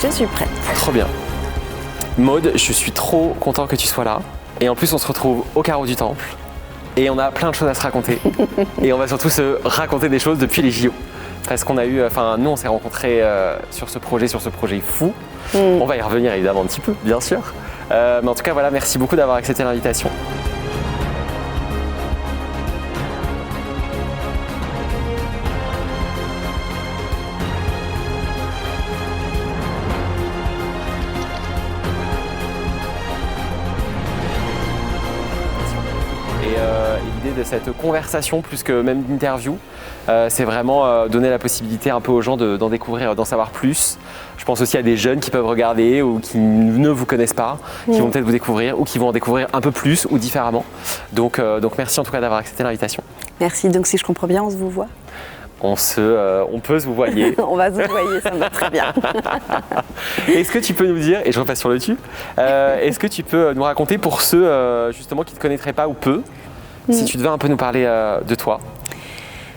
Je suis prête. Trop bien. Maud, je suis trop content que tu sois là. Et en plus, on se retrouve au carreau du temple. Et on a plein de choses à se raconter. Et on va surtout se raconter des choses depuis les JO. Parce qu'on a eu, nous on s'est rencontrés sur ce projet fou. On va y revenir évidemment un petit peu, bien sûr. Mais en tout cas, voilà, merci beaucoup d'avoir accepté l'invitation. Et l'idée de cette conversation, plus que même d'interview, c'est vraiment donner la possibilité un peu aux gens d'en découvrir, d'en savoir plus. Je pense aussi à des jeunes qui peuvent regarder ou qui ne vous connaissent pas, qui vont peut-être vous découvrir ou qui vont en découvrir un peu plus ou différemment. Donc merci en tout cas d'avoir accepté l'invitation. Merci, donc si je comprends bien, on se vous voit. On peut se vous voyer. On va se vous voyer, ça me va très bien. Est-ce que tu peux nous dire, et je repasse sur le tu, est-ce que tu peux nous raconter pour ceux justement qui ne te connaîtraient pas ou peu, si tu devais un peu nous parler de toi?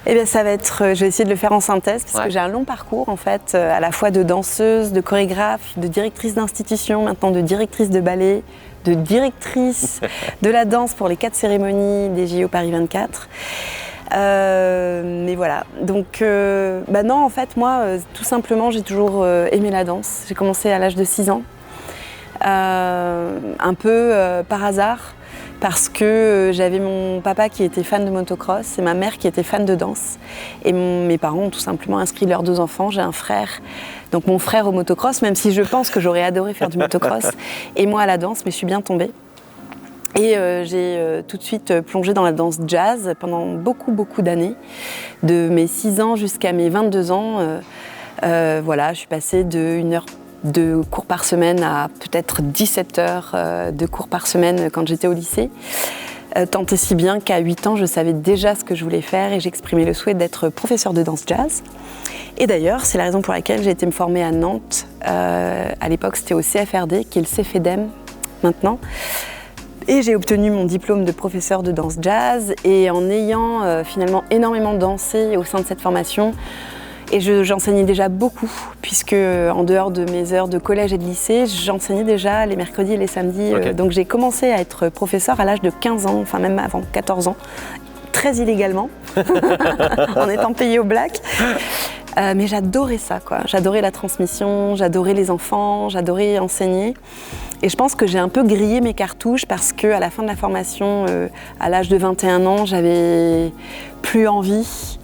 Eh bien, ça va être, je vais essayer de le faire en synthèse, parce que j'ai un long parcours en fait, à la fois de danseuse, de chorégraphe, de directrice d'institution, maintenant de directrice de ballet, de directrice de la danse pour les 4 cérémonies des JO Paris 24. Mais voilà, donc non, en fait, moi, tout simplement, j'ai toujours aimé la danse. J'ai commencé à l'âge de 6 ans, un peu par hasard, parce que j'avais mon papa qui était fan de motocross et ma mère qui était fan de danse. Et mes parents ont tout simplement inscrit leurs 2 enfants. J'ai un frère, donc mon frère au motocross, même si je pense que j'aurais adoré faire du motocross, et moi à la danse, mais je suis bien tombée. Et j'ai tout de suite plongé dans la danse jazz pendant beaucoup d'années, de mes 6 ans jusqu'à mes 22 ans. Voilà, je suis passée de 1 heure de cours par semaine à peut-être 17 heures de cours par semaine quand j'étais au lycée. Tant et si bien qu'à 8 ans, je savais déjà ce que je voulais faire et j'exprimais le souhait d'être professeure de danse jazz. Et d'ailleurs, c'est la raison pour laquelle j'ai été me former à Nantes. À l'époque, c'était au CFRD, qui est le CFEDEM maintenant. Et j'ai obtenu mon diplôme de professeur de danse jazz. Et en ayant finalement énormément dansé au sein de cette formation, et j'enseignais déjà beaucoup, puisque en dehors de mes heures de collège et de lycée, j'enseignais déjà les mercredis et les samedis. Okay. Donc j'ai commencé à être professeur à l'âge de 15 ans, enfin même avant 14 ans, très illégalement, en étant payée au black. Mais j'adorais ça, quoi. J'adorais la transmission, j'adorais les enfants, j'adorais enseigner. Et je pense que j'ai un peu grillé mes cartouches parce qu'à la fin de la formation, à l'âge de 21 ans, j'avais plus envie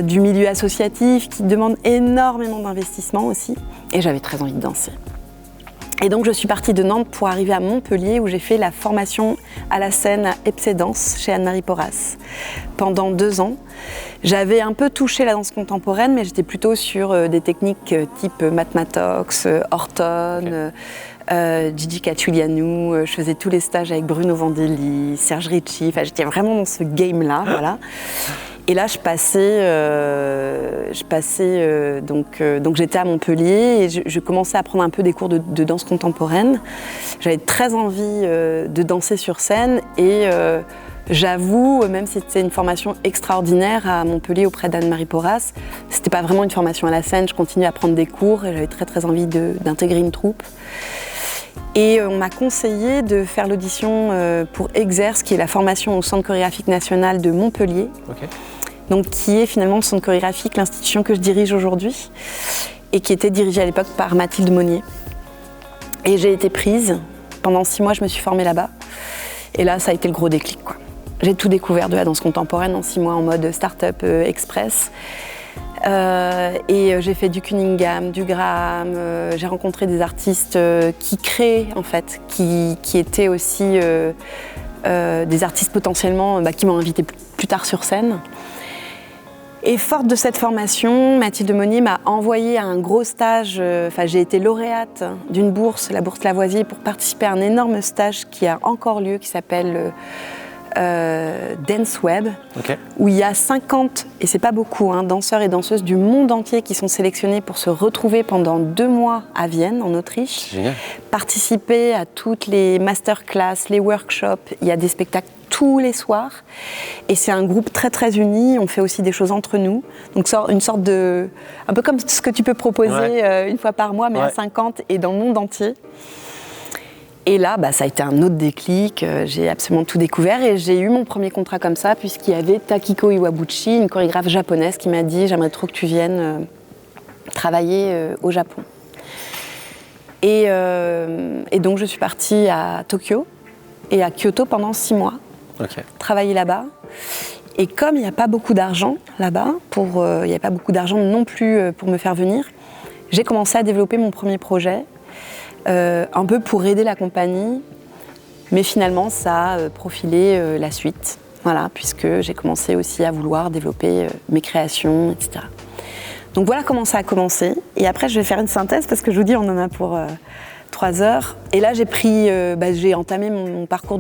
du milieu associatif qui demande énormément d'investissement aussi. Et j'avais très envie de danser. Et donc je suis partie de Nantes pour arriver à Montpellier où j'ai fait la formation à la scène à Epsédance chez Anne-Marie Porras pendant 2 ans. J'avais un peu touché la danse contemporaine mais j'étais plutôt sur des techniques type Matmatox, Horton, Gigi Catulianou. Je faisais tous les stages avec Bruno Vandelli, Serge Ricci, enfin j'étais vraiment dans ce game-là, voilà. Et là, donc j'étais à Montpellier et je commençais à prendre un peu des cours de danse contemporaine. J'avais très envie de danser sur scène et j'avoue, même si c'était une formation extraordinaire à Montpellier auprès d'Anne-Marie Porras, c'était pas vraiment une formation à la scène. Je continuais à prendre des cours et j'avais très envie d'intégrer une troupe. Et on m'a conseillé de faire l'audition pour Exerce, qui est la formation au Centre chorégraphique national de Montpellier. Okay. Donc, qui est finalement le Centre chorégraphique, l'institution que je dirige aujourd'hui, et qui était dirigée à l'époque par Mathilde Monnier. Et j'ai été prise. Pendant 6 mois, je me suis formée là-bas. Et là, ça a été le gros déclic, quoi. J'ai tout découvert de la danse contemporaine en 6 mois en mode start-up express. Et j'ai fait du Cunningham, du Graham, j'ai rencontré des artistes qui créent en fait, qui étaient aussi des artistes potentiellement qui m'ont invité plus tard sur scène. Et forte de cette formation, Mathilde Monnier m'a envoyé à un gros stage, j'ai été lauréate d'une bourse, la bourse Lavoisier, pour participer à un énorme stage qui a encore lieu, qui s'appelle Dance Web, okay. Où il y a 50, et c'est pas beaucoup, danseurs et danseuses du monde entier qui sont sélectionnés pour se retrouver pendant 2 mois à Vienne, en Autriche. Génial. Participer à toutes les masterclass, les workshops. Il y a des spectacles tous les soirs. Et c'est un groupe très très uni, on fait aussi des choses entre nous. Donc une sorte de... un peu comme ce que tu peux proposer une fois par mois, mais à 50 et dans le monde entier. Et là, ça a été un autre déclic, j'ai absolument tout découvert et j'ai eu mon premier contrat comme ça puisqu'il y avait Takiko Iwabuchi, une chorégraphe japonaise qui m'a dit « j'aimerais trop que tu viennes travailler au Japon ». Et donc je suis partie à Tokyo et à Kyoto pendant 6 mois, travailler là-bas. Et comme il n'y a pas beaucoup d'argent là-bas, il n'y a pas beaucoup d'argent non plus pour me faire venir, j'ai commencé à développer mon premier projet. Un peu pour aider la compagnie, mais finalement ça a profilé la suite, voilà, puisque j'ai commencé aussi à vouloir développer mes créations, etc. Donc voilà comment ça a commencé, et après je vais faire une synthèse parce que je vous dis on en a pour 3 heures, et là j'ai entamé mon parcours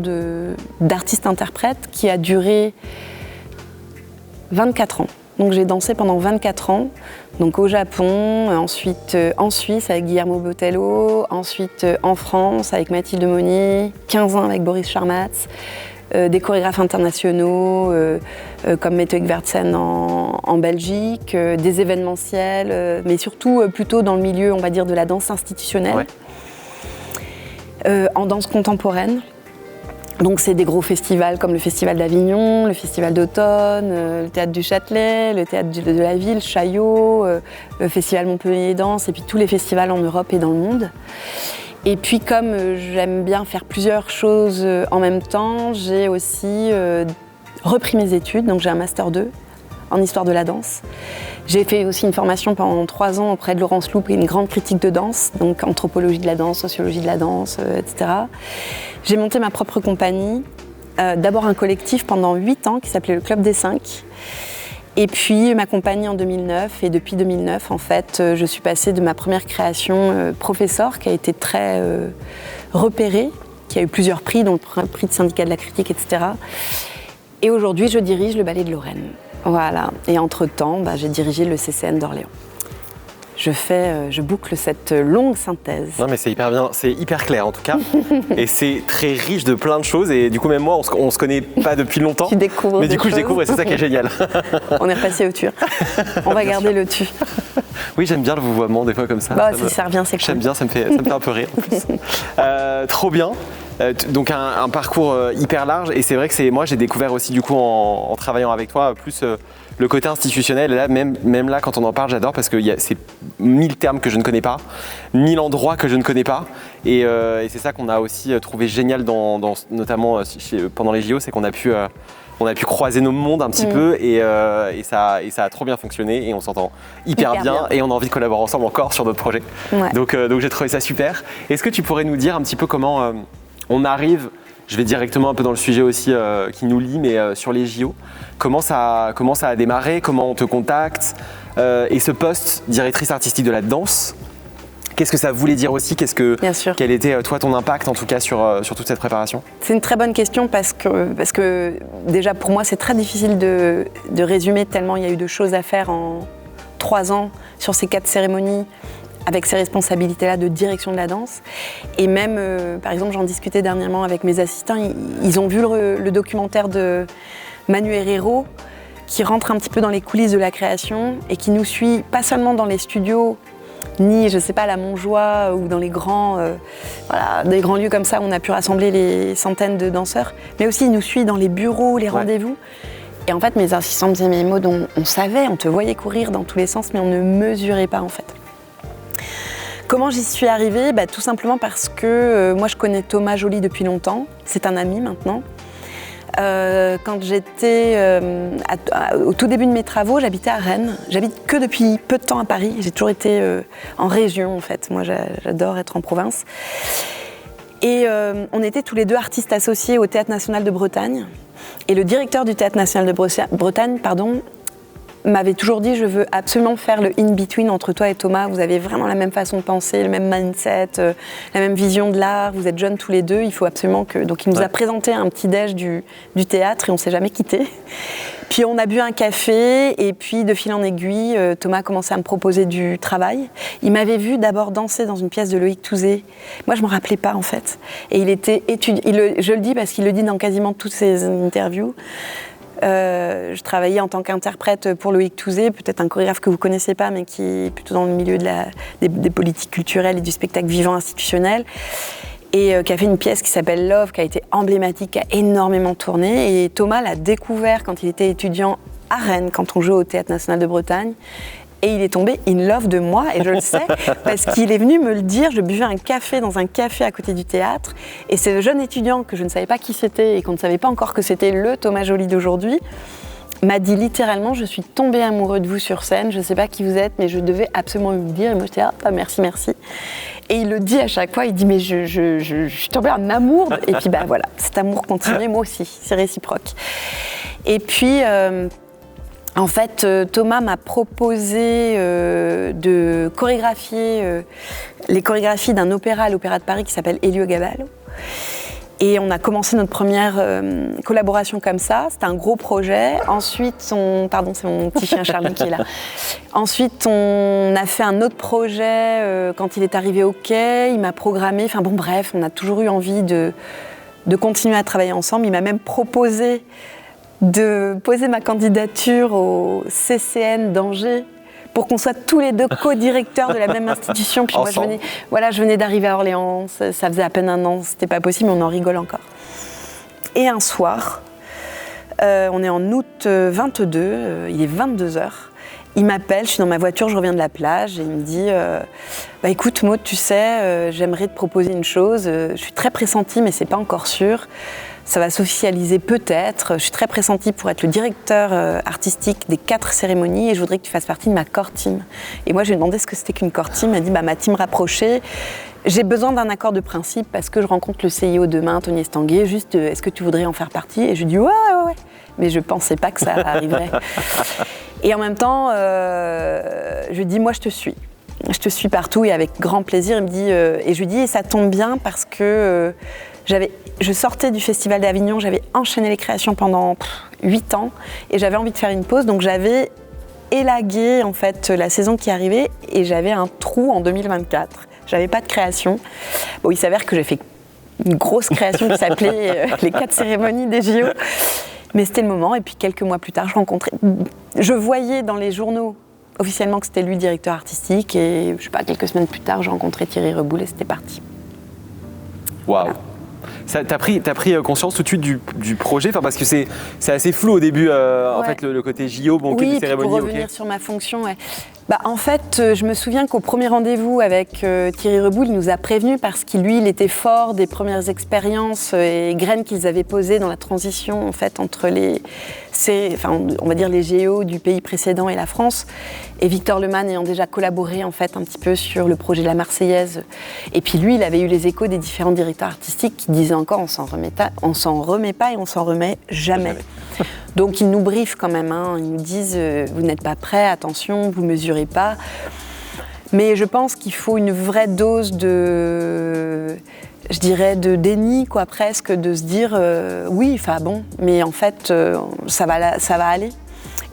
d'artiste-interprète qui a duré 24 ans. Donc j'ai dansé pendant 24 ans, donc au Japon, ensuite en Suisse avec Guillermo Botello, ensuite en France avec Mathilde Monnier, 15 ans avec Boris Charmatz, des chorégraphes internationaux comme Mette Egvertsen en Belgique, des événementiels, mais surtout plutôt dans le milieu, on va dire, de la danse institutionnelle, en danse contemporaine. Donc c'est des gros festivals comme le Festival d'Avignon, le Festival d'Automne, le Théâtre du Châtelet, le Théâtre de la Ville, Chaillot, le Festival Montpellier Danse et puis tous les festivals en Europe et dans le monde. Et puis comme j'aime bien faire plusieurs choses en même temps, j'ai aussi repris mes études, donc j'ai un Master 2 en histoire de la danse. J'ai fait aussi une formation pendant 3 ans auprès de Laurence Loup, une grande critique de danse, donc anthropologie de la danse, sociologie de la danse, etc. J'ai monté ma propre compagnie, d'abord un collectif pendant 8 ans qui s'appelait le Club des 5. Et puis ma compagnie en 2009, et depuis 2009 en fait, je suis passée de ma première création Professeur, qui a été très repérée, qui a eu plusieurs prix, dont le prix de syndicat de la critique, etc. Et aujourd'hui, je dirige le Ballet de Lorraine. Voilà, et entre-temps, j'ai dirigé le CCN d'Orléans. Je boucle cette longue synthèse. Non mais c'est hyper bien, c'est hyper clair en tout cas. Et c'est très riche de plein de choses. Et du coup même moi, on se connaît pas depuis longtemps. Tu découvres. Mais du coup je découvre et c'est ça qui est génial. On est repassé au tu. On va garder le tu. Oui, j'aime bien le vouvoiement des fois comme ça. Si ça revient, c'est cool. J'aime bien, ça me fait un peu rire en plus. Trop bien. Donc un parcours hyper large, et c'est vrai que moi j'ai découvert aussi du coup en travaillant avec toi plus le côté institutionnel. Et là même là quand on en parle, j'adore parce que c'est 1000 termes que je ne connais pas, 1000 endroits que je ne connais pas, et c'est ça qu'on a aussi trouvé génial notamment pendant les JO, c'est qu'on a pu croiser nos mondes un petit peu, et ça a trop bien fonctionné, et on s'entend hyper bien, et on a envie de collaborer ensemble encore sur d'autres projets. Ouais. Donc j'ai trouvé ça super. Est-ce que tu pourrais nous dire un petit peu comment on arrive, je vais directement un peu dans le sujet aussi qui nous lie, mais sur les JO, comment ça a démarré, comment on te contacte, et ce poste directrice artistique de la danse, qu'est-ce que ça voulait dire aussi, quel était toi ton impact en tout cas sur toute cette préparation? C'est une très bonne question parce que déjà pour moi c'est très difficile de résumer tellement il y a eu de choses à faire en 3 ans sur ces 4 cérémonies, avec ces responsabilités-là de direction de la danse. Et même, par exemple, j'en discutais dernièrement avec mes assistants, ils ont vu le documentaire de Manu Herrero, qui rentre un petit peu dans les coulisses de la création et qui nous suit, pas seulement dans les studios, ni, je sais pas, à la Montjoie ou dans les grands lieux comme ça où on a pu rassembler les centaines de danseurs, mais aussi il nous suit dans les bureaux, les rendez-vous. Et en fait, mes assistants me disaient, mais Maud, on savait, on te voyait courir dans tous les sens, mais on ne mesurait pas en fait. Comment j'y suis arrivée? Tout simplement parce que moi je connais Thomas Joly depuis longtemps, c'est un ami maintenant. Quand j'étais au tout début de mes travaux, j'habitais à Rennes. J'habite que depuis peu de temps à Paris, j'ai toujours été en région en fait, moi j'adore être en province. Et on était tous les 2 artistes associés au Théâtre National de Bretagne. Et le directeur du Théâtre National de Bretagne, m'avait toujours dit, je veux absolument faire le in-between entre toi et Thomas, vous avez vraiment la même façon de penser, le même mindset, la même vision de l'art, vous êtes jeunes tous les 2, il faut absolument que... Donc il nous a présenté un petit déj du théâtre et on ne s'est jamais quittés. Puis on a bu un café et puis de fil en aiguille, Thomas a commencé à me proposer du travail. Il m'avait vu d'abord danser dans une pièce de Loïc Touzé. Moi je ne me rappelais pas en fait. Et il était étudiant, je le dis parce qu'il le dit dans quasiment toutes ses interviews. Je travaillais en tant qu'interprète pour Loïc Touzé, peut-être un chorégraphe que vous ne connaissez pas, mais qui est plutôt dans le milieu des politiques culturelles et du spectacle vivant institutionnel, et qui a fait une pièce qui s'appelle Love, qui a été emblématique, qui a énormément tourné. Et Thomas l'a découvert quand il était étudiant à Rennes, quand on jouait au Théâtre National de Bretagne. Et il est tombé in love de moi, et je le sais, parce qu'il est venu me le dire. Je buvais un café dans un café à côté du théâtre, et ce jeune étudiant que je ne savais pas qui c'était, et qu'on ne savait pas encore que c'était le Thomas Joly d'aujourd'hui, m'a dit littéralement, je suis tombé amoureux de vous sur scène, je ne sais pas qui vous êtes, mais je devais absolument me le dire. Et moi j'étais, merci. Et il le dit à chaque fois, il dit, mais je suis tombée en amour. Et puis voilà, cet amour continue, moi aussi, c'est réciproque. Et puis... en fait, Thomas m'a proposé de chorégraphier les chorégraphies d'un opéra à l'Opéra de Paris qui s'appelle Heliogaballo. Et on a commencé notre première collaboration comme ça. C'était un gros projet. Ensuite, pardon, c'est mon petit chien Charlie qui est là. Ensuite, on a fait un autre projet quand il est arrivé au Quai. Il m'a programmé. Enfin bon, bref, on a toujours eu envie de continuer à travailler ensemble. Il m'a même proposé de poser ma candidature au CCN d'Angers pour qu'on soit tous les deux co-directeurs de la même institution. Puis moi, je venais d'arriver à Orléans, ça faisait à peine un an, c'était pas possible, mais on en rigole encore. Et un soir, on est en août 22, il est 22h, il m'appelle, je suis dans ma voiture, je reviens de la plage, et il me dit écoute Maud, tu sais, j'aimerais te proposer une chose, je suis très pressentie, mais c'est pas encore sûr. Ça va s'officialiser peut-être. Je suis très pressentie pour être le directeur artistique des 4 cérémonies et je voudrais que tu fasses partie de ma core team. Et moi, je lui ai demandé ce que c'était qu'une core team. Elle m'a dit, ma team rapprochée, j'ai besoin d'un accord de principe parce que je rencontre le CIO demain, Tony Estanguet. Juste, est-ce que tu voudrais en faire partie? Et je lui dis, ouais. Mais je ne pensais pas que ça arriverait. Et en même temps, je lui dis, moi, je te suis. Je te suis partout et avec grand plaisir. Il me dit, et je lui dis, et ça tombe bien parce que je sortais du Festival d'Avignon, j'avais enchaîné les créations pendant 8 ans et j'avais envie de faire une pause, donc j'avais élagué en fait la saison qui arrivait et j'avais un trou en 2024. J'avais pas de création. Bon, il s'avère que j'ai fait une grosse création qui s'appelait les 4 cérémonies des JO, mais c'était le moment. Et puis quelques mois plus tard, je voyais dans les journaux officiellement que c'était lui directeur artistique et je sais pas, quelques semaines plus tard, j'ai rencontré Thierry Reboul et c'était parti. Waouh. Voilà. T'as pris conscience tout de suite du projet, parce que c'est assez flou au début, en fait, le côté JO, oui, cérémonie. Pour revenir sur ma fonction, ouais. En fait, je me souviens qu'au premier rendez-vous avec Thierry Reboul, il nous a prévenus parce qu'il était fort des premières expériences et graines qu'ils avaient posées dans la transition en fait, entre on va dire les JO du pays précédent et la France. Et Victor Lemann ayant déjà collaboré en fait, un petit peu sur le projet de la Marseillaise. Et puis lui, il avait eu les échos des différents directeurs artistiques qui disaient encore on s'en remet pas et on s'en remet jamais. Donc ils nous briefent quand même, ils nous disent vous n'êtes pas prêts, attention, vous mesurez pas. Mais je pense qu'il faut une vraie dose de déni, quoi, presque, de se dire oui, mais en fait ça va aller.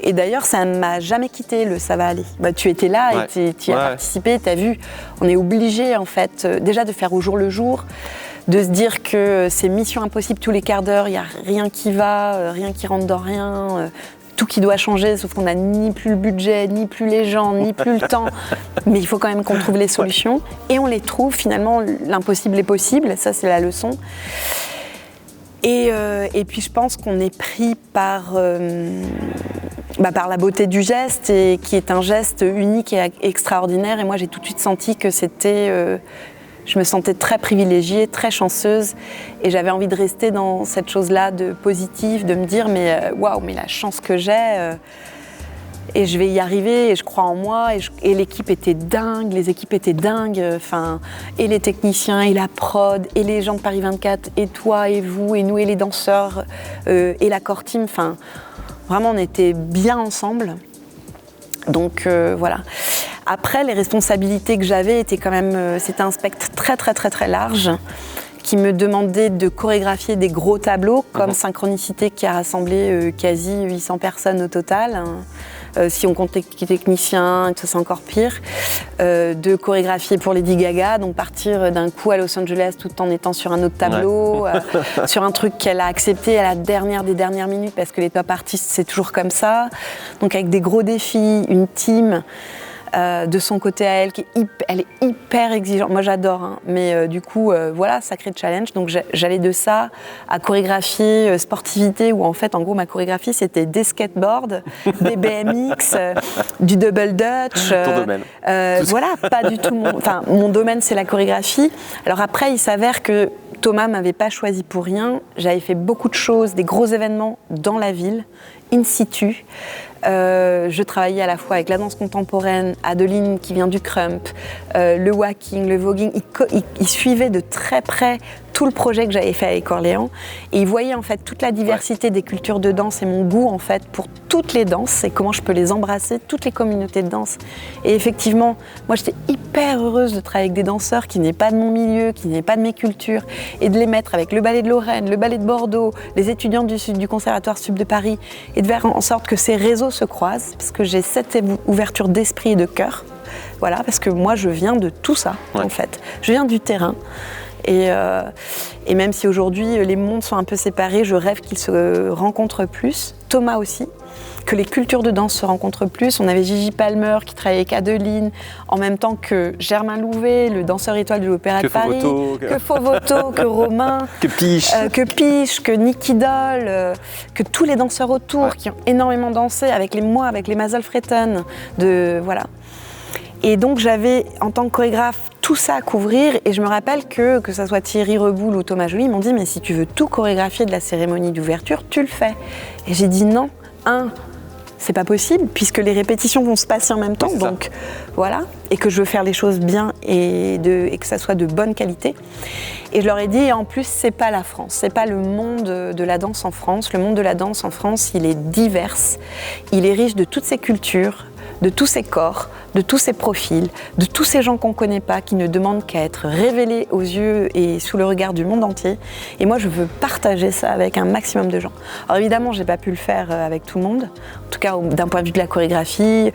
Et d'ailleurs, ça ne m'a jamais quitté le ça va aller. Tu étais là et tu y as participé, tu as vu. On est obligé en fait déjà de faire au jour le jour, de se dire que c'est mission impossible tous les quarts d'heure, il n'y a rien qui va, rien qui rentre dans rien, tout qui doit changer, sauf qu'on n'a ni plus le budget, ni plus les gens, ni plus le temps. Mais il faut quand même qu'on trouve les solutions. Et on les trouve, finalement, l'impossible est possible, ça c'est la leçon. Et puis je pense qu'on est pris par la beauté du geste, et qui est un geste unique et extraordinaire. Et moi j'ai tout de suite senti que c'était... je me sentais très privilégiée, très chanceuse, et j'avais envie de rester dans cette chose-là de positive, de me dire mais waouh, mais la chance que j'ai, et je vais y arriver, et je crois en moi, et l'équipe était dingue, les équipes étaient dingues, et les techniciens, et la prod, et les gens de Paris 24, et toi, et vous, et nous, et les danseurs, et la core team, vraiment on était bien ensemble. Donc voilà. Après, les responsabilités que j'avais étaient quand même, c'était un spectre très très très très large, qui me demandaient de chorégraphier des gros tableaux, comme Synchronicité qui a rassemblé quasi 800 personnes au total. Hein. Si on compte les techniciens, ça c'est encore pire. De chorégraphier pour Lady Gaga, donc partir d'un coup à Los Angeles tout en étant sur un autre tableau, sur un truc qu'elle a accepté à la dernière des dernières minutes parce que les top artistes c'est toujours comme ça. Donc avec des gros défis, une team. De son côté à elle, elle est hyper exigeante. Moi j'adore, hein, mais du coup, voilà, sacré challenge. Donc j'allais de ça à chorégraphier sportivité, où en fait, en gros, ma chorégraphie c'était des skateboards, des BMX, du double dutch. Ton domaine. Voilà, pas du tout mon domaine, c'est la chorégraphie. Alors après, il s'avère que Thomas m'avait pas choisi pour rien. J'avais fait beaucoup de choses, des gros événements dans la ville, in situ. Je travaillais à la fois avec la danse contemporaine, Adeline qui vient du crump, le walking, le voguing. Il suivait de très près tout le projet que j'avais fait avec Orléans et il voyait en fait toute la diversité des cultures de danse et mon goût en fait pour toutes les danses et comment je peux les embrasser, toutes les communautés de danse. Et effectivement, moi j'étais hyper heureuse de travailler avec des danseurs qui n'est pas de mon milieu, qui n'est pas de mes cultures et de les mettre avec le ballet de Lorraine, le ballet de Bordeaux, les étudiants du Conservatoire Sup de Paris et de faire en sorte que ces réseaux se croisent parce que j'ai cette ouverture d'esprit et de cœur. Voilà, parce que moi je viens de tout ça en fait. Je viens du terrain. Et même si aujourd'hui les mondes sont un peu séparés, je rêve qu'ils se rencontrent plus. Thomas aussi, que les cultures de danse se rencontrent plus. On avait Gigi Palmer qui travaillait avec Adeline, en même temps que Germain Louvet, le danseur étoile de l'Opéra de Paris, que Fovoto, que Romain, que Piche, que Nicky Doll, que tous les danseurs autour qui ont énormément dansé avec les Mazel Fretten, voilà. Et donc j'avais, en tant que chorégraphe, tout ça à couvrir et je me rappelle que ça soit Thierry Reboul ou Thomas Joly, ils m'ont dit mais si tu veux tout chorégraphier de la cérémonie d'ouverture, tu le fais. Et j'ai dit non, c'est pas possible puisque les répétitions vont se passer en même temps, donc voilà, et que je veux faire les choses bien et que ça soit de bonne qualité. Et je leur ai dit, et en plus c'est pas la France, c'est pas le monde de la danse en France. Le monde de la danse en France, il est divers, il est riche de toutes ces cultures, de tous ces corps, de tous ces profils, de tous ces gens qu'on ne connaît pas, qui ne demandent qu'à être révélés aux yeux et sous le regard du monde entier. Et moi, je veux partager ça avec un maximum de gens. Alors évidemment, je n'ai pas pu le faire avec tout le monde. En tout cas, d'un point de vue de la chorégraphie,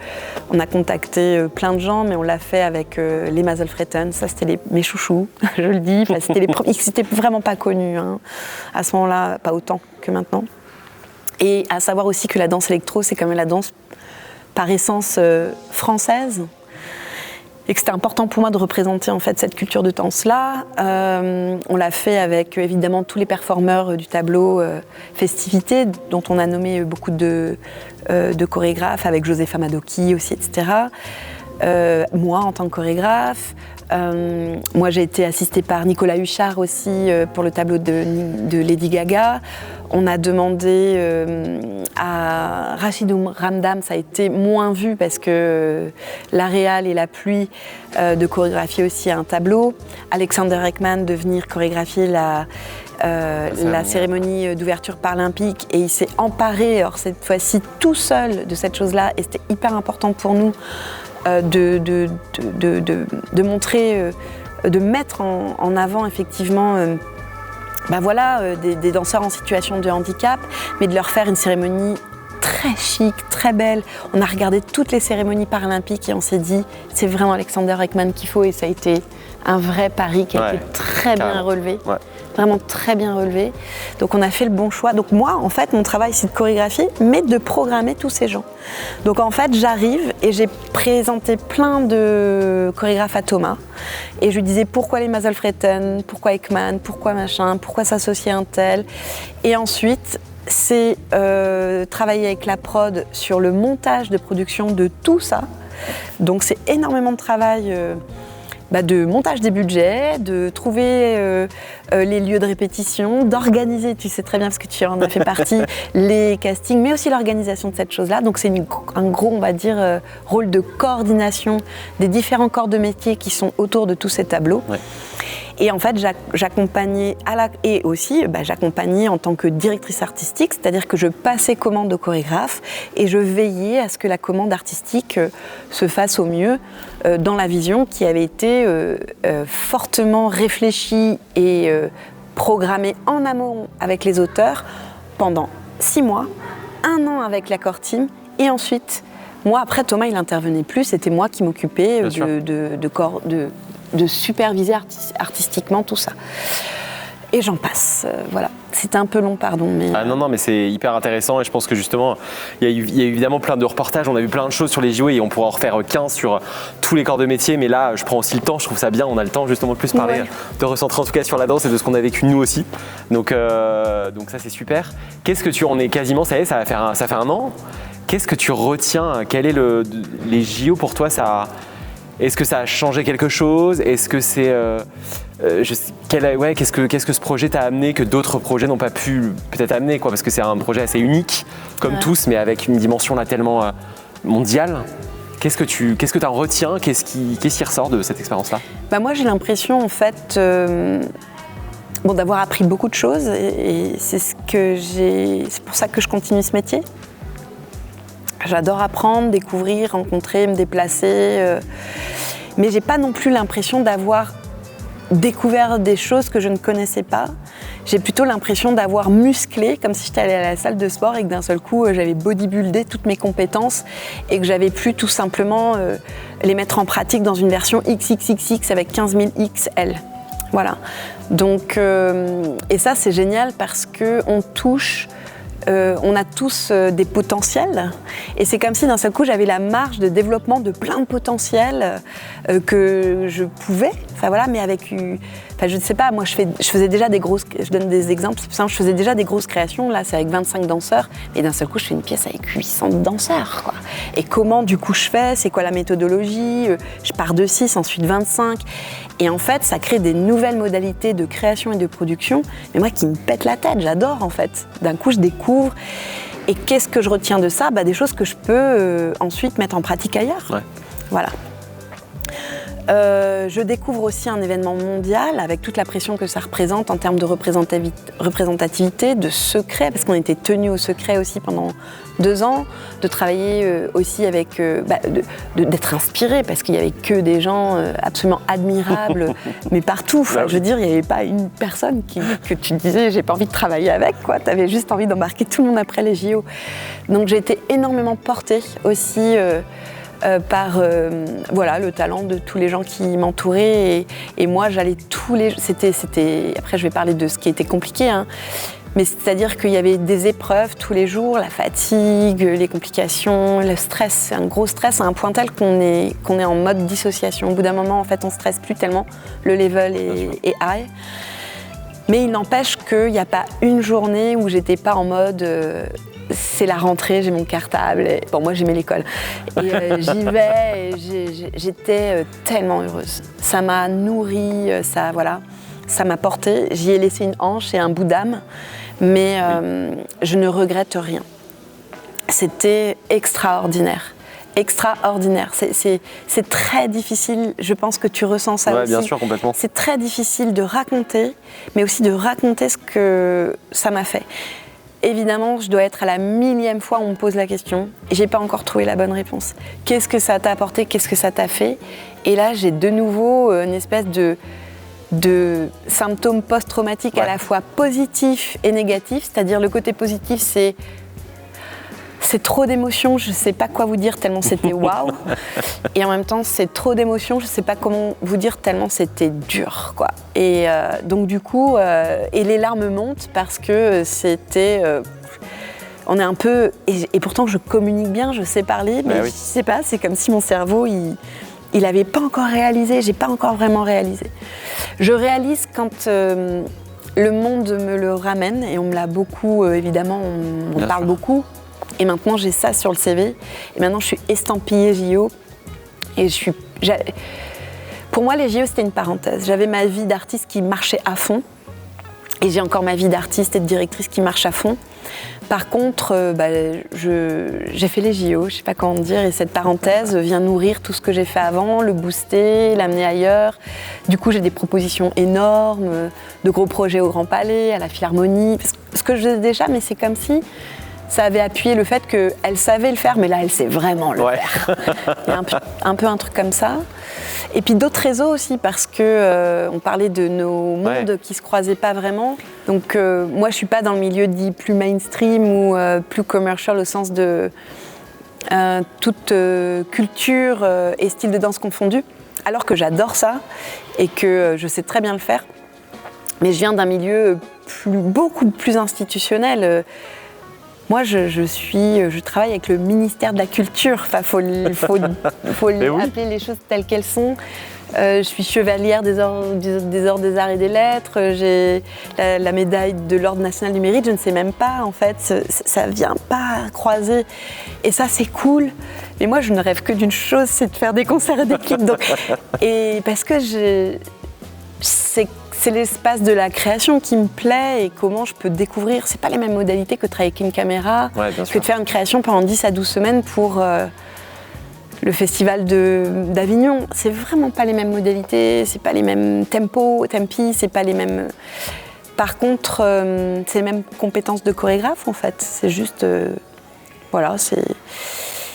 on a contacté plein de gens, mais on l'a fait avec les Mazel Fretten. Ça, c'était mes chouchous, je le dis. Enfin, c'était les premiers, c'était vraiment pas connu, hein. À ce moment-là, pas autant que maintenant. Et à savoir aussi que la danse électro, c'est quand même la danse par essence française, et que c'était important pour moi de représenter en fait cette culture de danse-là. On l'a fait avec évidemment tous les performeurs du tableau Festivité, dont on a nommé beaucoup de chorégraphes, avec Josepha Madoki aussi, etc. Moi en tant que chorégraphe, moi j'ai été assistée par Nicolas Huchard aussi pour le tableau de Lady Gaga. On a demandé à Rachidou Ramdam, ça a été moins vu parce que la réal et la pluie, de chorégraphier aussi un tableau. Alexander Ekman de venir chorégraphier la cérémonie d'ouverture paralympique et il s'est emparé, alors cette fois-ci tout seul, de cette chose-là et c'était hyper important pour nous de montrer, de mettre en avant effectivement des danseurs en situation de handicap, mais de leur faire une cérémonie très chic, très belle. On a regardé toutes les cérémonies paralympiques et on s'est dit c'est vraiment Alexander Ekman qu'il faut et ça a été un vrai pari qui a été très bien relevé. Ouais. Vraiment très bien relevé. Donc on a fait le bon choix. Donc moi, en fait, mon travail, c'est de chorégraphier, mais de programmer tous ces gens. Donc en fait, j'arrive et j'ai présenté plein de chorégraphes à Thomas. Et je lui disais pourquoi les Mazel Fretten, pourquoi Ekman, pourquoi machin, pourquoi s'associer à un tel. Et ensuite, c'est travailler avec la prod sur le montage de production de tout ça. Donc c'est énormément de travail. De montage des budgets, de trouver les lieux de répétition, d'organiser, tu sais très bien parce que tu en as fait partie, les castings, mais aussi l'organisation de cette chose-là. Donc c'est un gros, on va dire, rôle de coordination des différents corps de métier qui sont autour de tous ces tableaux. Ouais. Et en fait, j'accompagnais j'accompagnais en tant que directrice artistique, c'est-à-dire que je passais commande au chorégraphe et je veillais à ce que la commande artistique se fasse au mieux dans la vision qui avait été fortement réfléchie et programmé en amont avec les auteurs pendant 6 mois, 1 an avec la core team, et ensuite, moi, après, Thomas, il n'intervenait plus, c'était moi qui m'occupais de superviser artistiquement tout ça. Et j'en passe, voilà. C'était un peu long, pardon. Mais... Ah non, mais c'est hyper intéressant et je pense que justement, il y a évidemment plein de reportages, on a vu plein de choses sur les JO et on pourra en refaire 15 sur tous les corps de métier, mais là, je prends aussi le temps, je trouve ça bien, on a le temps justement de plus parler, de recentrer en tout cas sur la danse et de ce qu'on a vécu nous aussi. Donc ça, c'est super. Qu'est-ce que on est quasiment, ça y est, ça fait 1 an. Qu'est-ce que tu retiens? Quel est les JO pour toi? Est-ce que ça a changé quelque chose? Est-ce que c'est qu'est-ce que ce projet t'a amené que d'autres projets n'ont pas pu peut-être amener, quoi, parce que c'est un projet assez unique comme tous, mais avec une dimension là tellement mondiale. Qu'est-ce que tu en retiens? Qu'est-ce qui ressort de cette expérience-là? Moi, j'ai l'impression en fait d'avoir appris beaucoup de choses et c'est pour ça que je continue ce métier. J'adore apprendre, découvrir, rencontrer, me déplacer, mais j'ai pas non plus l'impression d'avoir découvert des choses que je ne connaissais pas. J'ai plutôt l'impression d'avoir musclé, comme si j'étais allée à la salle de sport et que d'un seul coup j'avais bodybuildé toutes mes compétences et que j'avais pu tout simplement les mettre en pratique dans une version XXXX avec 15 000 XL. Voilà. Donc, et ça c'est génial parce qu'on touche. On a tous des potentiels et c'est comme si d'un seul coup j'avais la marge de développement de plein de potentiels que je pouvais, mais avec, je ne sais pas, moi je faisais déjà des grosses, je donne des exemples, je faisais déjà des grosses créations, là c'est avec 25 danseurs et d'un seul coup je fais une pièce avec 800 danseurs, quoi. Et comment du coup je fais, c'est quoi la méthodologie, je pars de 6, ensuite 25 et en fait ça crée des nouvelles modalités de création et de production, mais moi qui me pète la tête, j'adore en fait, d'un coup je découvre. Et qu'est-ce que je retiens de ça? Des choses que je peux ensuite mettre en pratique ailleurs. Ouais. Voilà. Je découvre aussi un événement mondial avec toute la pression que ça représente en termes de représentativité, de secret, parce qu'on était tenus au secret aussi pendant 2 ans, de travailler aussi avec, d'être inspiré, parce qu'il n'y avait que des gens absolument admirables, mais partout. Enfin, je veux dire, il n'y avait pas une personne que tu disais j'ai pas envie de travailler avec, quoi. Tu avais juste envie d'embarquer tout le monde après les JO. Donc j'ai été énormément portée aussi par le talent de tous les gens qui m'entouraient et moi j'allais c'était après je vais parler de ce qui était compliqué, mais c'est-à-dire qu'il y avait des épreuves tous les jours, la fatigue, les complications, le stress, c'est un gros stress à un point tel qu'on est en mode dissociation. Au bout d'un moment en fait on stresse plus tellement, le level est high. Mais il n'empêche qu'il n'y a pas une journée où j'étais pas en mode c'est la rentrée, j'ai mon cartable. Moi, j'aimais l'école. Et j'y vais et j'étais tellement heureuse. Ça m'a nourrie, ça m'a portée. J'y ai laissé une hanche et un bout d'âme, mais je ne regrette rien. C'était extraordinaire. C'est très difficile, je pense que tu ressens ça aussi. Bien sûr, complètement. C'est très difficile de raconter, mais aussi de raconter ce que ça m'a fait. Évidemment, je dois être à la 1000e fois où on me pose la question et j'ai pas encore trouvé la bonne réponse. Qu'est-ce que ça t'a apporté? Qu'est-ce que ça t'a fait? Et là, j'ai de nouveau une espèce de symptômes post-traumatiques à la fois positifs et négatifs. C'est-à-dire le côté positif, c'est trop d'émotions, je sais pas quoi vous dire tellement c'était waouh. Et en même temps, c'est trop d'émotions, je sais pas comment vous dire tellement c'était dur, quoi. Et donc du coup, et les larmes montent parce que c'était... on est un peu... Et pourtant, je communique bien, je sais parler, mais je sais pas, c'est comme si mon cerveau, il avait pas encore réalisé, j'ai pas encore vraiment réalisé. Je réalise quand... le monde me le ramène, et on me l'a beaucoup, évidemment, on parle beaucoup. Et maintenant, j'ai ça sur le CV. Et maintenant, je suis estampillée JO. Et pour moi, les JO, c'était une parenthèse. J'avais ma vie d'artiste qui marchait à fond. Et j'ai encore ma vie d'artiste et de directrice qui marche à fond. Par contre, j'ai fait les JO, je sais pas comment dire. Et cette parenthèse vient nourrir tout ce que j'ai fait avant, le booster, l'amener ailleurs. Du coup, j'ai des propositions énormes, de gros projets au Grand Palais, à la Philharmonie. Ce que je faisais déjà, mais c'est comme si... ça avait appuyé le fait qu'elle savait le faire, mais là, elle sait vraiment le faire. Il y a un peu un truc comme ça. Et puis d'autres réseaux aussi, parce que on parlait de nos mondes qui ne se croisaient pas vraiment. Donc moi, je ne suis pas dans le milieu dit plus mainstream ou plus commercial au sens de toute culture et style de danse confondus, alors que j'adore ça et que je sais très bien le faire. Mais je viens d'un milieu beaucoup plus institutionnel. Moi, je travaille avec le ministère de la Culture. Enfin, faut appeler les choses telles qu'elles sont. Je suis chevalière des ordres des arts et des lettres. J'ai la médaille de l'ordre national du mérite. Je ne sais même pas, en fait. Ça vient pas croiser. Et ça, c'est cool. Mais moi, je ne rêve que d'une chose, c'est de faire des concerts d'équipe. Et parce que c'est l'espace de la création qui me plaît et comment je peux découvrir. C'est pas les mêmes modalités que de travailler avec une caméra, que de faire une création pendant 10 à 12 semaines pour le festival d'Avignon. C'est vraiment pas les mêmes modalités, c'est pas les mêmes tempi, c'est pas les mêmes... Par contre, c'est les mêmes compétences de chorégraphe en fait. C'est juste... voilà, c'est...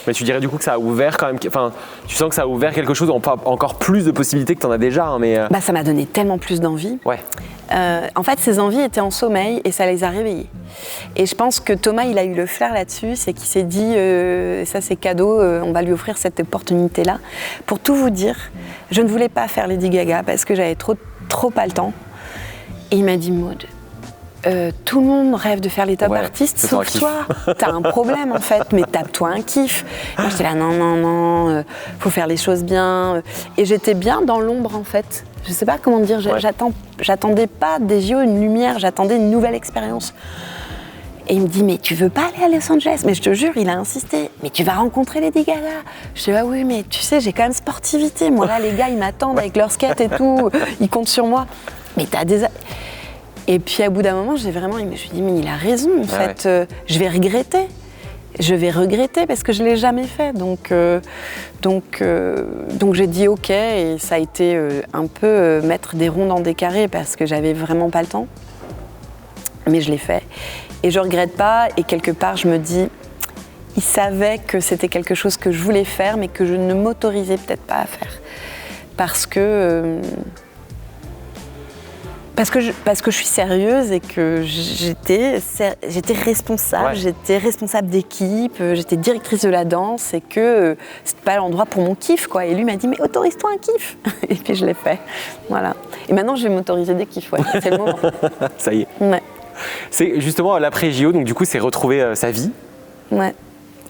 Mais tu dirais du coup que ça a ouvert quand même, enfin, tu sens que ça a ouvert quelque chose, encore plus de possibilités que tu en as déjà, hein, mais... ça m'a donné tellement plus d'envie. Ouais. En fait, ces envies étaient en sommeil et ça les a réveillées. Et je pense que Thomas, il a eu le flair là-dessus, c'est qu'il s'est dit, ça c'est cadeau, on va lui offrir cette opportunité-là. Pour tout vous dire, je ne voulais pas faire Lady Gaga parce que j'avais trop pas le temps. Et il m'a dit, Maud, tout le monde rêve de faire les top artistes, sauf toi. T'as un problème en fait, mais tape-toi un kiff. Moi j'étais là, non, faut faire les choses bien. Et j'étais bien dans l'ombre en fait. Je sais pas comment dire, j'attendais pas des JO une lumière, j'attendais une nouvelle expérience. Et il me dit, mais tu veux pas aller à Los Angeles? Mais je te jure, il a insisté. Mais tu vas rencontrer Lady Gaga. Je dis, ah oui, mais tu sais, j'ai quand même sportivité. Moi là, les gars, ils m'attendent avec leur skate et tout. Ils comptent sur moi. Mais t'as des... Et puis, au bout d'un moment, je me suis dit, mais il a raison, en fait. Je vais regretter. Je vais regretter parce que je ne l'ai jamais fait. Donc j'ai dit OK. Et ça a été un peu mettre des ronds dans des carrés parce que j'avais vraiment pas le temps. Mais je l'ai fait. Et je ne regrette pas. Et quelque part, je me dis, il savait que c'était quelque chose que je voulais faire, mais que je ne m'autorisais peut-être pas à faire. Parce que je suis sérieuse et que j'étais responsable, j'étais responsable d'équipe, j'étais directrice de la danse et que c'était pas l'endroit pour mon kiff, quoi. Et lui m'a dit, mais autorise-toi un kiff. Et puis je l'ai fait, voilà. Et maintenant je vais m'autoriser des kiffs, c'est le moment. Ça y est. Ouais. C'est justement l'après JO, donc du coup c'est retrouver sa vie. Ouais.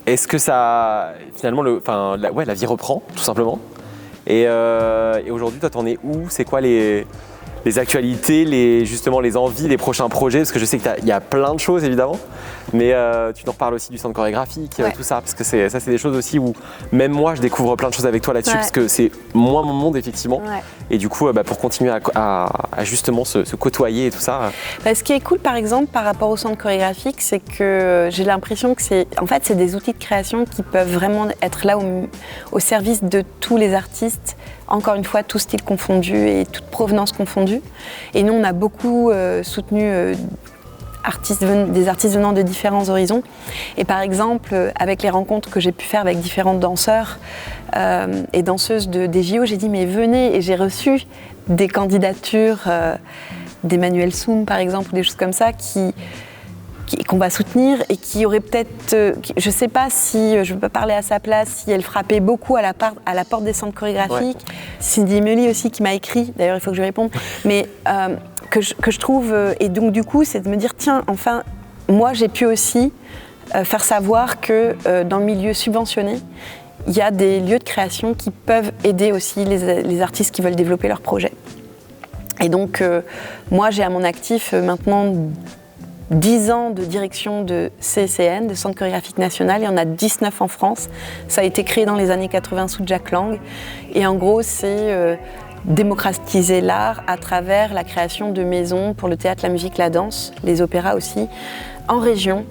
Est-ce que ça, finalement, la vie reprend, tout simplement. Et aujourd'hui, toi, t'en es où? C'est quoi les actualités, justement les envies, les prochains projets? Parce que je sais qu'il y a plein de choses évidemment, mais tu nous reparles aussi du centre chorégraphique, tout ça, parce que c'est des choses aussi où même moi je découvre plein de choses avec toi là-dessus, parce que c'est moins mon monde effectivement, et du coup pour continuer à justement se côtoyer et tout ça. Ce qui est cool par exemple par rapport au centre chorégraphique, c'est que j'ai l'impression que c'est des outils de création qui peuvent vraiment être là au service de tous les artistes. Encore une fois, tout style confondu et toute provenance confondue. Et nous, on a beaucoup soutenu des artistes venant de différents horizons. Et par exemple, avec les rencontres que j'ai pu faire avec différents danseurs et danseuses des JO, j'ai dit, mais venez. Et j'ai reçu des candidatures d'Emmanuel Soum, par exemple, ou des choses comme ça, qu'on va soutenir et qui aurait peut-être, je ne sais pas si, je ne veux pas parler à sa place, si elle frappait beaucoup à la porte des centres chorégraphiques. Cindy Melly aussi qui m'a écrit, d'ailleurs il faut que je lui réponde, mais que je trouve, et donc du coup c'est de me dire, tiens, enfin, moi j'ai pu aussi faire savoir que dans le milieu subventionné, il y a des lieux de création qui peuvent aider aussi les artistes qui veulent développer leurs projets. Et donc moi j'ai à mon actif maintenant 10 ans de direction de CCN, de Centre chorégraphique national. Il y en a 19 en France. Ça a été créé dans les années 80 sous Jack Lang. Et en gros, c'est démocratiser l'art à travers la création de maisons pour le théâtre, la musique, la danse, les opéras aussi, en région,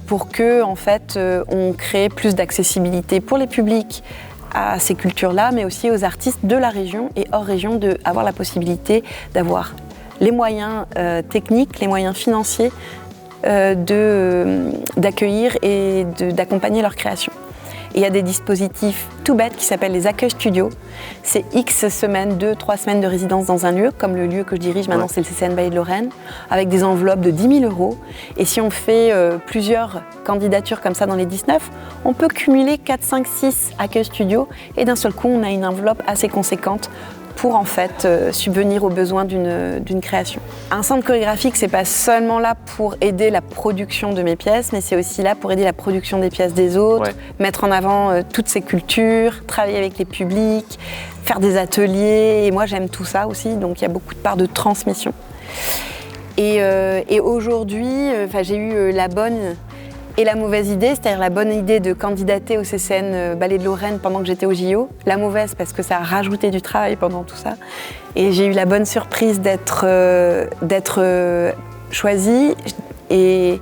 pour que, en fait, on crée plus d'accessibilité pour les publics à ces cultures-là, mais aussi aux artistes de la région et hors région d'avoir la possibilité d'avoir les moyens techniques, les moyens financiers d'accueillir et d'accompagner leur création. Et il y a des dispositifs tout bêtes qui s'appellent les accueils studios. C'est X semaines, 2-3 semaines de résidence dans un lieu, comme le lieu que je dirige maintenant, c'est le CCN Vallée de Lorraine, avec des enveloppes de 10 000 €. Et si on fait plusieurs candidatures comme ça dans les 19, on peut cumuler 4, 5, 6 accueils studios et d'un seul coup, on a une enveloppe assez conséquente pour en fait subvenir aux besoins d'une création. Un centre chorégraphique, c'est pas seulement là pour aider la production de mes pièces, mais c'est aussi là pour aider la production des pièces des autres, mettre en avant toutes ces cultures, travailler avec les publics, faire des ateliers. Et moi, j'aime tout ça aussi, donc il y a beaucoup de parts de transmission. Et aujourd'hui, j'ai eu la bonne et la mauvaise idée, c'est-à-dire la bonne idée de candidater au CCN Ballet de Lorraine pendant que j'étais au JO. La mauvaise parce que ça a rajouté du travail pendant tout ça. Et j'ai eu la bonne surprise d'être choisie. Et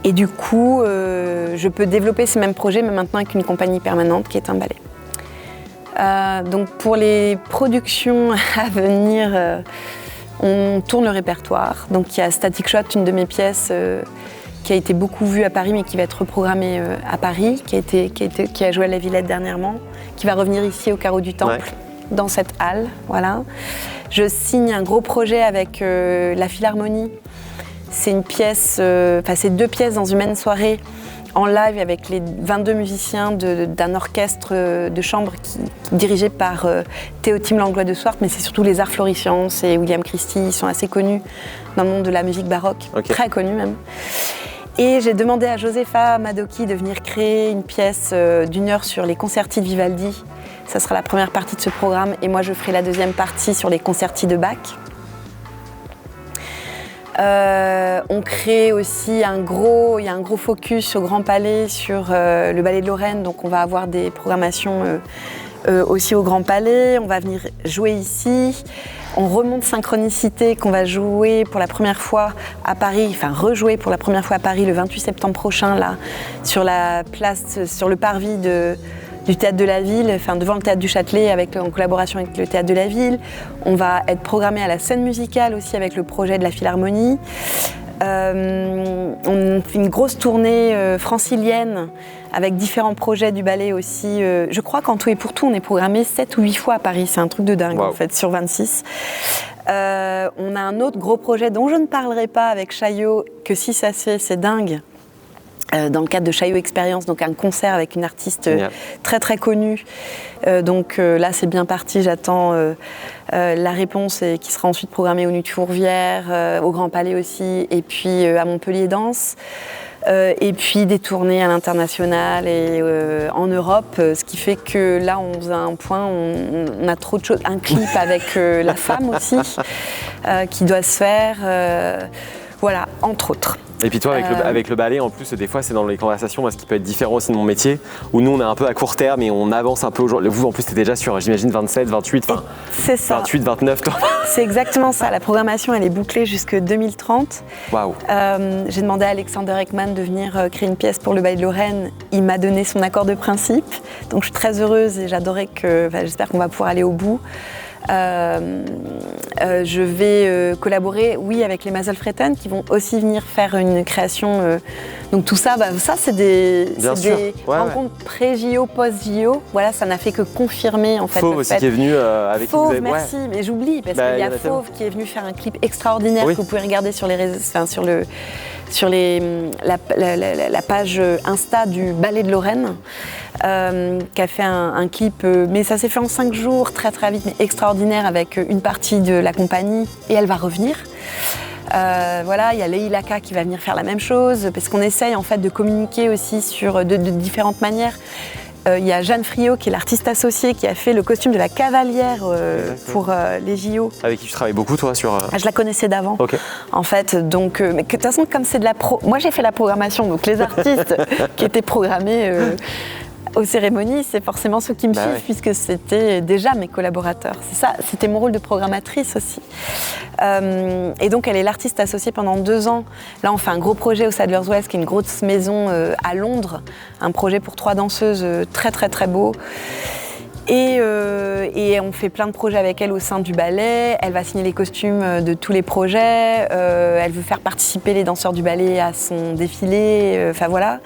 du coup, je peux développer ces mêmes projets, mais maintenant avec une compagnie permanente qui est un ballet. Donc pour les productions à venir, on tourne le répertoire. Donc il y a Static Shot, une de mes pièces, qui a été beaucoup vue à Paris, mais qui va être reprogrammée à Paris, qui a joué à la Villette dernièrement, qui va revenir ici au Carreau du Temple, dans cette halle. Voilà. Je signe un gros projet avec la Philharmonie. C'est une pièce, c'est 2 pièces dans une même soirée en live avec les 22 musiciens d'un orchestre de chambre dirigé par Théotime Langlois de Swart, mais c'est surtout les Arts Florissants, c'est William Christie, ils sont assez connus dans le monde de la musique baroque, très connus même. Et j'ai demandé à Josefa Madoki de venir créer une pièce d'1 heure sur les concerti de Vivaldi. Ça sera la première partie de ce programme et moi je ferai la deuxième partie sur les concerti de Bach. On crée aussi il y a un gros focus au Grand Palais sur le Ballet de Lorraine, donc on va avoir des programmations aussi au Grand Palais, on va venir jouer ici. On remonte Synchronicité qu'on va jouer pour la première fois à Paris, enfin rejouer pour la première fois à Paris le 28 septembre prochain, là, sur la place, sur le parvis du Théâtre de la Ville, enfin devant le Théâtre du Châtelet, en collaboration avec le Théâtre de la Ville. On va être programmé à la scène musicale aussi avec le projet de la Philharmonie. On fait une grosse tournée francilienne avec différents projets du ballet aussi. Je crois qu'en tout et pour tout, on est programmé 7 ou 8 fois à Paris. C'est un truc de dingue en fait, sur 26. On a un autre gros projet dont je ne parlerai pas avec Chaillot, que si ça se fait, c'est dingue. Dans le cadre de Chaillot Experience, donc un concert avec une artiste très très connue. Donc là c'est bien parti, j'attends la réponse qui sera ensuite programmée au Nuit de Fourvière, au Grand Palais aussi, et puis à Montpellier Danse. Et puis des tournées à l'international et en Europe, ce qui fait que là on a un point, on a trop de choses, un clip avec la femme aussi qui doit se faire, voilà, entre autres. Et puis toi, avec le ballet, en plus, des fois, c'est dans les conversations, moi, ce qui peut être différent aussi de mon métier, où nous, on est un peu à court terme et on avance un peu aujourd'hui. Vous, en plus, t'es déjà sur, j'imagine, 27, 28, enfin, c'est ça. 28, 29, toi. C'est exactement ça. La programmation, elle est bouclée jusque 2030. Waouh. J'ai demandé à Alexander Ekman de venir créer une pièce pour le Ballet de Lorraine. Il m'a donné son accord de principe. Donc, je suis très heureuse et j'espère qu'on va pouvoir aller au bout. Je vais collaborer, avec les Maselfreten qui vont aussi venir faire une création. Donc tout ça, ça c'est des rencontres pré-JO, post-JO. Voilà, ça n'a fait que confirmer en fait. Fauve aussi qui est venu avec Fauve, qui vous merci, mais j'oublie parce qu'il y a Fauve qui est venu faire un clip extraordinaire que vous pouvez regarder sur les réseaux, sur la page Insta du Ballet de Lorraine. Qui a fait un clip, mais ça s'est fait en 5 jours, très très vite, mais extraordinaire, avec une partie de la compagnie, et elle va revenir. Voilà, il y a Leïla Ka qui va venir faire la même chose, parce qu'on essaye en fait de communiquer aussi de différentes manières. Il y a Jeanne Friot qui est l'artiste associée qui a fait le costume de la cavalière pour les JO. Avec qui tu travailles beaucoup toi sur... Je la connaissais d'avant en fait, donc mais de toute façon comme c'est de la moi j'ai fait la programmation, donc les artistes qui étaient programmés aux cérémonies, c'est forcément ceux qui me suivent puisque c'était déjà mes collaborateurs. C'est ça, c'était mon rôle de programmatrice aussi. Et donc elle est l'artiste associée pendant 2 ans. Là on fait un gros projet au Sadler's Wells qui est une grosse maison à Londres, un projet pour 3 danseuses très très très beau. Et on fait plein de projets avec elle au sein du ballet. Elle va signer les costumes de tous les projets. Elle veut faire participer les danseurs du ballet à son défilé. Enfin voilà.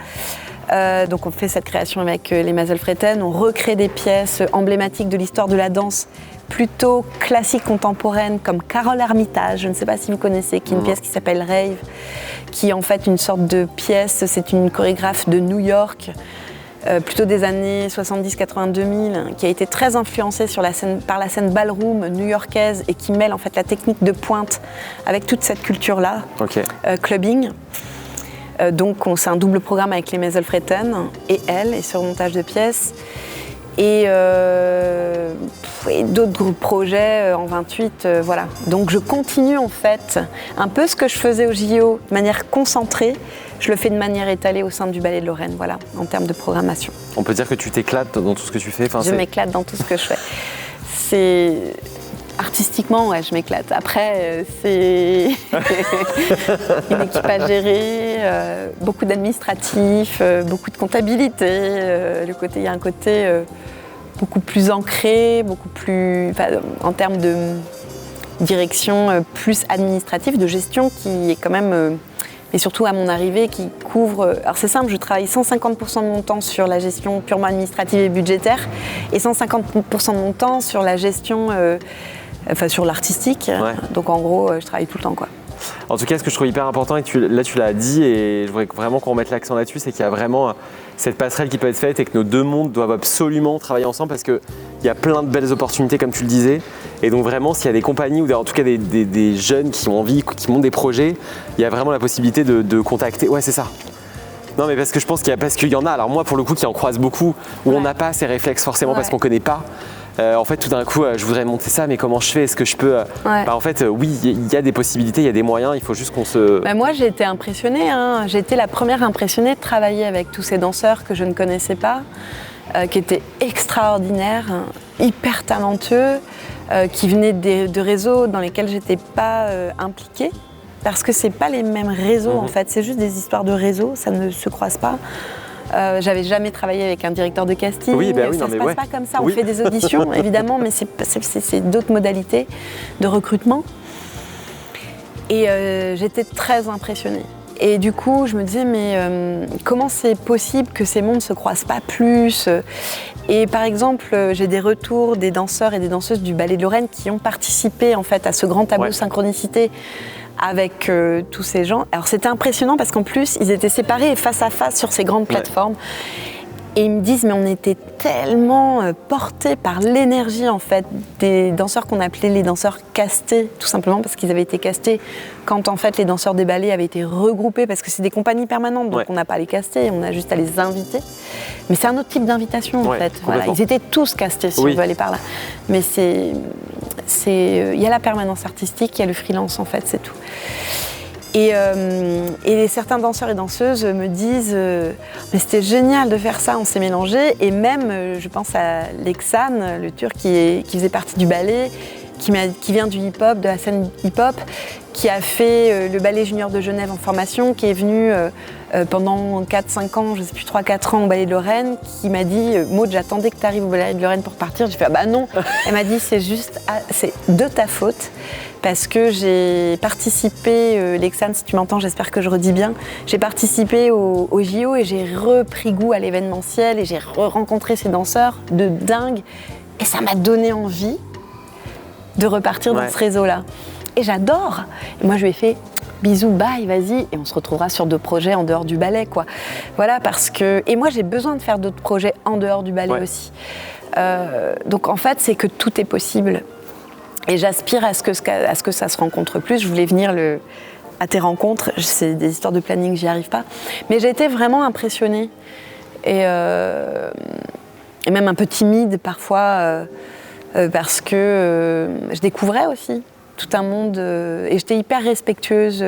Donc on fait cette création avec les Maselfreten. On recrée des pièces emblématiques de l'histoire de la danse, plutôt classique contemporaine, comme Carole Armitage. Je ne sais pas si vous connaissez, qui est une pièce qui s'appelle Rave, qui est en fait une sorte de pièce. C'est une chorégraphe de New York. Plutôt des années 70, 80, 2000, qui a été très influencée par la scène ballroom new-yorkaise et qui mêle en fait la technique de pointe avec toute cette culture-là, clubbing. Donc c'est un double programme avec les Maselfreten et elle, et surmontage de pièces. Et d'autres groupes projets en 28, voilà. Donc je continue en fait un peu ce que je faisais au JO de manière concentrée. Je le fais de manière étalée au sein du Ballet de Lorraine, voilà, en termes de programmation. On peut dire que tu t'éclates dans tout ce que tu fais. Je m'éclate dans tout ce que je fais. C'est artistiquement, ouais, je m'éclate. Après, c'est une équipe à gérer, beaucoup d'administratifs, beaucoup de comptabilité. Il y a un côté beaucoup plus ancré, beaucoup plus, en termes de direction plus administrative, de gestion, qui est quand même. Et surtout à mon arrivée, qui couvre... Alors c'est simple, je travaille 150% de mon temps sur la gestion purement administrative et budgétaire et 150% de mon temps sur la gestion, sur l'artistique. Ouais. Donc en gros, je travaille tout le temps, quoi. En tout cas, ce que je trouve hyper important, et tu l'as dit, et je voudrais vraiment qu'on remette l'accent là-dessus, c'est qu'il y a vraiment cette passerelle qui peut être faite et que nos deux mondes doivent absolument travailler ensemble parce qu'il y a plein de belles opportunités, comme tu le disais. Et donc vraiment, s'il y a des compagnies ou en tout cas des jeunes qui ont envie, qui montent des projets, il y a vraiment la possibilité de contacter. Ouais, c'est ça. Non, mais parce que je pense qu'il y en a, alors moi pour le coup qui en croise beaucoup, où on n'a pas ces réflexes forcément parce qu'on ne connaît pas. En fait, tout d'un coup, je voudrais monter ça, mais comment je fais? Est-ce que je peux en fait, oui, il y a des possibilités, il y a des moyens, il faut juste qu'on se... Moi, j'ai été impressionnée. J'ai été la première impressionnée de travailler avec tous ces danseurs que je ne connaissais pas, qui étaient extraordinaires, hyper talentueux, qui venaient de réseaux dans lesquels je n'étais pas impliquée. Parce que ce n'est pas les mêmes réseaux, en fait. C'est juste des histoires de réseaux, ça ne se croise pas. J'avais jamais travaillé avec un directeur de casting, ça se passe pas comme ça, on fait des auditions évidemment, mais c'est d'autres modalités de recrutement. Et j'étais très impressionnée. Et du coup, je me disais, mais comment c'est possible que ces mondes ne se croisent pas plus? Et par exemple, j'ai des retours des danseurs et des danseuses du Ballet de Lorraine qui ont participé en fait à ce grand tableau synchronicité avec tous ces gens. Alors c'était impressionnant parce qu'en plus, ils étaient séparés face à face sur ces grandes plateformes. Et ils me disent, mais on était tellement portés par l'énergie en fait des danseurs qu'on appelait les danseurs castés, tout simplement parce qu'ils avaient été castés quand en fait les danseurs des ballets avaient été regroupés, parce que c'est des compagnies permanentes, donc on n'a pas à les caster, on a juste à les inviter. Mais c'est un autre type d'invitation en fait. Voilà, ils étaient tous castés si on veut aller par là. Mais il y a la permanence artistique, il y a le freelance en fait, c'est tout. Et certains danseurs et danseuses me disent mais c'était génial de faire ça, on s'est mélangés. Et même, je pense à Lexan, le Turc qui faisait partie du ballet, qui vient du hip-hop, de la scène hip-hop, qui a fait le ballet junior de Genève en formation, qui est venu pendant 4-5 ans, je ne sais plus, 3-4 ans au Ballet de Lorraine, qui m'a dit Maud, j'attendais que tu arrives au Ballet de Lorraine pour partir. J'ai fait ah bah non. Elle m'a dit c'est de ta faute. Parce que j'ai participé, Lexan, si tu m'entends, j'espère que je redis bien, j'ai participé au JO et j'ai repris goût à l'événementiel et j'ai rencontré ces danseurs de dingue. Et ça m'a donné envie de repartir dans ce réseau-là. Et j'adore. Et moi, je lui ai fait bisous, bye, vas-y, et on se retrouvera sur d'autres projets en dehors du ballet, quoi. Voilà, parce que... Et moi, j'ai besoin de faire d'autres projets en dehors du ballet aussi. Donc, en fait, c'est que tout est possible. Et j'aspire à ce que ça se rencontre plus. Je voulais venir à tes rencontres. C'est des histoires de planning, j'y arrive pas. Mais j'ai été vraiment impressionnée. Et même un peu timide parfois, parce que je découvrais aussi tout un monde. Et j'étais hyper respectueuse.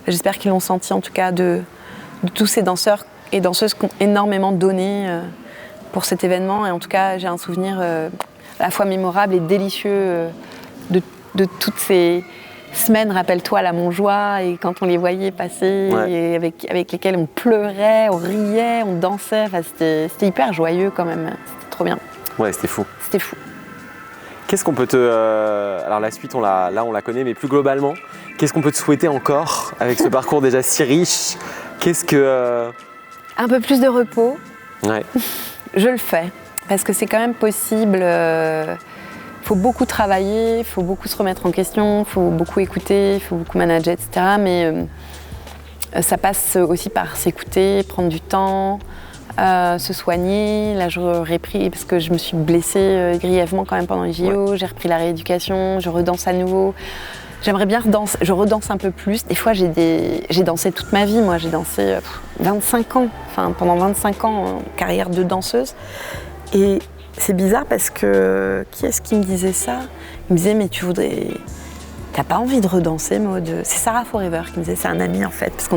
J'espère qu'ils l'ont senti en tout cas, de tous ces danseurs et danseuses qui ont énormément donné pour cet événement. Et en tout cas, j'ai un souvenir à la fois mémorable et délicieux de toutes ces semaines, rappelle-toi, à la Montjoie, et quand on les voyait passer, et avec lesquels on pleurait, on riait, on dansait, enfin, c'était hyper joyeux quand même, c'était trop bien. Ouais, c'était fou. C'était fou. Qu'est-ce qu'on peut te... alors la suite, on la connaît, mais plus globalement, qu'est-ce qu'on peut te souhaiter encore avec ce parcours déjà si riche? Qu'est-ce que... Un peu plus de repos. Ouais. Je le fais, parce que c'est quand même possible. Faut beaucoup travailler, il faut beaucoup se remettre en question, il faut beaucoup écouter, il faut beaucoup manager, etc. Mais ça passe aussi par s'écouter, prendre du temps, se soigner. Là, j'aurais repris, parce que je me suis blessée grièvement quand même pendant les JO, j'ai repris la rééducation, je redanse à nouveau. J'aimerais bien redanser, je redanse un peu plus. Des fois, j'ai dansé toute ma vie, moi j'ai dansé 25 ans, enfin pendant 25 ans en carrière de danseuse. Et c'est bizarre parce que, qui est-ce qui me disait ça? Il me disait, mais t'as pas envie de redanser, Maud? C'est Sarah Forever qui me disait, c'est un ami en fait. Parce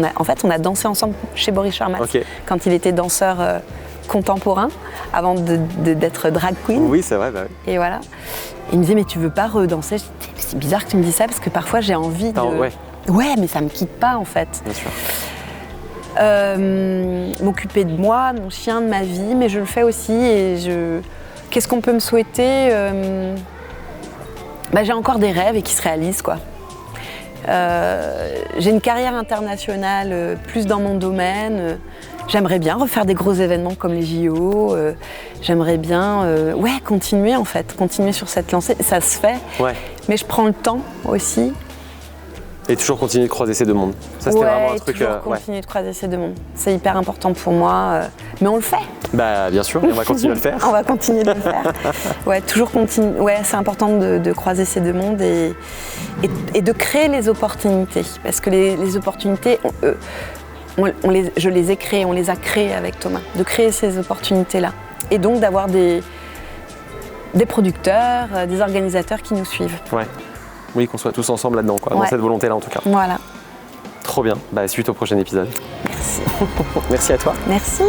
on a dansé ensemble chez Boris Charmat, quand il était danseur contemporain, avant d'être drag queen. Oui, c'est vrai, bah oui. Et voilà. Et il me disait, mais tu veux pas redanser? Je disais, c'est bizarre que tu me dises ça, parce que parfois j'ai envie de... Ouais, mais ça me quitte pas en fait. Bien sûr. M'occuper de moi, de mon chien, de ma vie, mais je le fais aussi. Et qu'est-ce qu'on peut me souhaiter? J'ai encore des rêves et qui se réalisent, quoi. J'ai une carrière internationale plus dans mon domaine. J'aimerais bien refaire des gros événements comme les JO. J'aimerais bien continuer en fait, continuer sur cette lancée. Ça se fait, mais je prends le temps aussi. Et toujours continuer de croiser ces deux mondes. Ça, c'était vraiment un truc. Toujours continuer de croiser ces deux mondes. C'est hyper important pour moi. Mais on le fait. Bah, bien sûr, et on va continuer à le faire. On va continuer de le faire. Ouais, toujours continuer. Ouais, c'est important de croiser ces deux mondes et de créer les opportunités. Parce que les opportunités, je les ai créées, on les a créées avec Thomas. De créer ces opportunités-là. Et donc d'avoir des producteurs, des organisateurs qui nous suivent. Ouais. Oui, qu'on soit tous ensemble là-dedans, quoi, dans cette volonté-là en tout cas. Voilà. Trop bien. Suite au prochain épisode. Merci. Merci à toi. Merci.